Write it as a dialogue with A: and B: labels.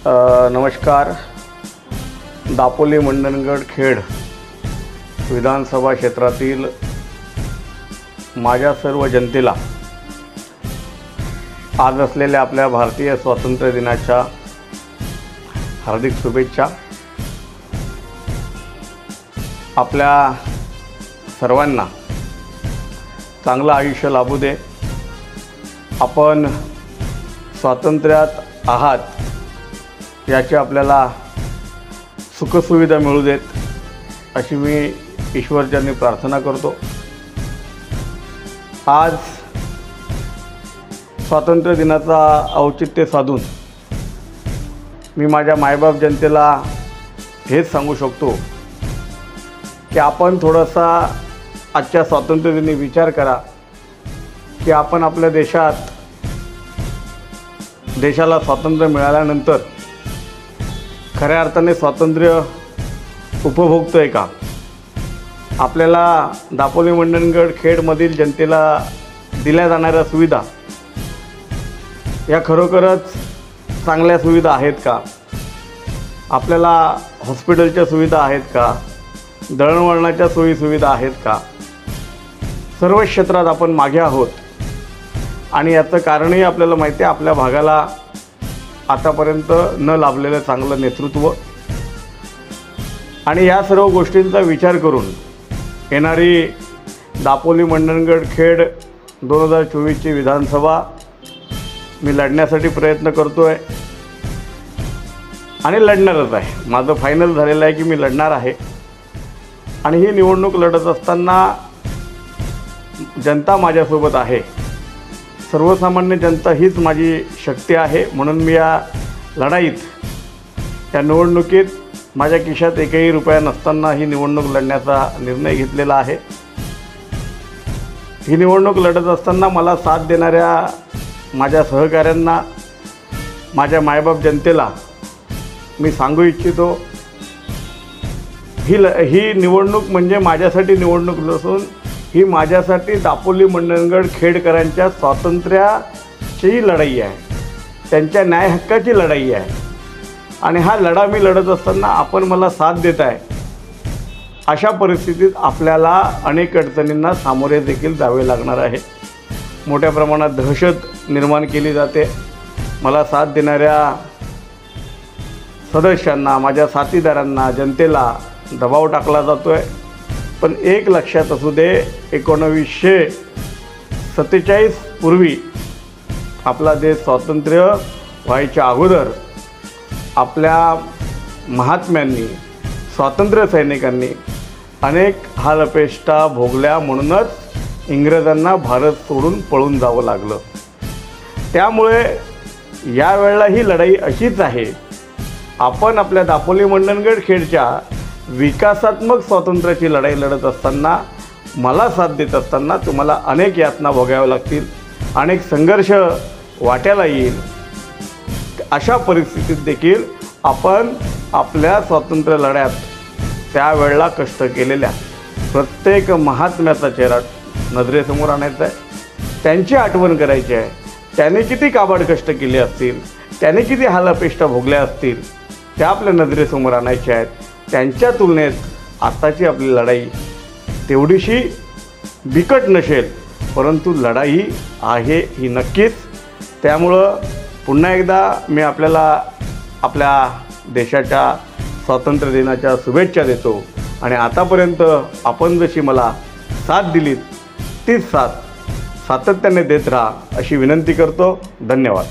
A: नमस्कार. दापोली मंडणगड खेड विधानसभा क्षेत्रातील माझ्या सर्व जनतेला आज असलेल्या आपल्या भारतीय स्वातंत्र्य दिनाच्या हार्दिक शुभेच्छा. आपल्या सर्वांना चांगलं आयुष्य लाभू दे. आपण स्वातंत्र्यात आहात याची आपल्याला सुखसुविधा मिळू देत अशी मी ईश्वरचरणी प्रार्थना करतो. आज स्वातंत्र्य दिनाचा औचित्य साधून मी माझ्या मायबाप जनतेला हेच सांगू शकतो की आपण थोडासा आजच्या स्वातंत्र्य दिनी विचार करा की आपण आपल्या देशाला स्वातंत्र्य मिळाल्यानंतर खऱ्या अर्थाने स्वातंत्र्य उपभोगतोय का. आपल्याला दापोली मंडणगड खेडमधील जनतेला दिल्या जाणाऱ्या सुविधा या खरोखरच चांगल्या सुविधा आहेत का. आपल्याला हॉस्पिटलच्या सुविधा आहेत का, दळणवळणाच्या सोयीसुविधा आहेत का. सर्व क्षेत्रात आपण मागे आहोत आणि याचं कारणही आपल्याला माहिती आहे. आपल्या भागाला आतापर्यंत न लाभलेलं चांगलं नेतृत्व आणि या सर्व गोष्टींचा विचार करून येणारी दापोली मंडणगड खेड 2024ची विधानसभा मी लढण्यासाठी प्रयत्न करतो आहे आणि लढणारच आहे. माझं फायनल झालेलं आहे की मी लढणार आहे. आणि ही निवडणूक लढत असताना जनता माझ्यासोबत आहे. सर्वसामान्य जनता हीच माझी शक्ती आहे. म्हणून मी या लढाईत, या निवडणुकीत माझ्या खिशात एकही रुपया नसताना ही निवडणूक लढण्याचा निर्णय घेतलेला आहे. ही निवडणूक लढत असताना मला साथ देणाऱ्या माझ्या सहकाऱ्यांना, माझ्या मायबाप जनतेला मी सांगू इच्छितो, ही निवडणूक म्हणजे माझ्यासाठी निवडणूक नसून ही माझ्यासाठी दापोली मंडणगड खेडकरांच्या स्वातंत्र्याची लढाई आहे, त्यांच्या न्याय हक्काची लढाई आहे. आणि हा लढा मी लढत असताना आपण मला साथ देत आहे. अशा परिस्थितीत आपल्याला अनेक अडचणींना सामोरे देखील जावे लागणार आहे. मोठ्या प्रमाणात दहशत निर्माण केली जाते. मला साथ देणाऱ्या सदस्यांना, माझ्या साथीदारांना, जनतेला दबाव टाकला जातो आहे. पण एक लक्षात असू दे, 1947 पूर्वी आपला देश स्वातंत्र्य व्हायच्या अगोदर आपल्या महात्म्यांनी, स्वातंत्र्य सैनिकांनी अनेक हालअपेष्टा भोगल्या. म्हणूनच इंग्रजांना भारत सोडून पळून जावं लागलं. त्यामुळे यावेळेला ही लढाई अशीच आहे. आपण आपल्या दापोली मंडणगड खेडच्या विकासात्मक स्वातंत्र्याची लढाई लढत असताना, मला साथ देत असताना तुम्हाला अनेक यातना भोगाव्या लागतील, अनेक संघर्ष वाट्याला येईल. अशा परिस्थितीत देखील आपण आपल्या स्वातंत्र्य लढ्यात त्यावेळेला कष्ट केलेल्या प्रत्येक महात्म्याचा चेहरा नजरेसमोर आणायचा आहे. त्यांची आठवण करायची आहे. त्याने किती काबाड कष्ट केले असतील, त्याने किती हालअपेष्टा भोगल्या असतील, त्या आपल्या नजरेसमोर आणायच्या आहेत. त्यांच्या तुलनेत आत्ताची आपली लढाई तेवढीशी बिकट नसेल, परंतु लढाई आहे ही नक्कीच. त्यामुळं पुन्हा एकदा मी आपल्याला आपल्या देशाच्या स्वातंत्र्य दिनाच्या शुभेच्छा देतो. आणि आतापर्यंत आपण जशी मला साथ दिलीत तीच साथ सातत्याने देत राहा अशी विनंती करतो. धन्यवाद.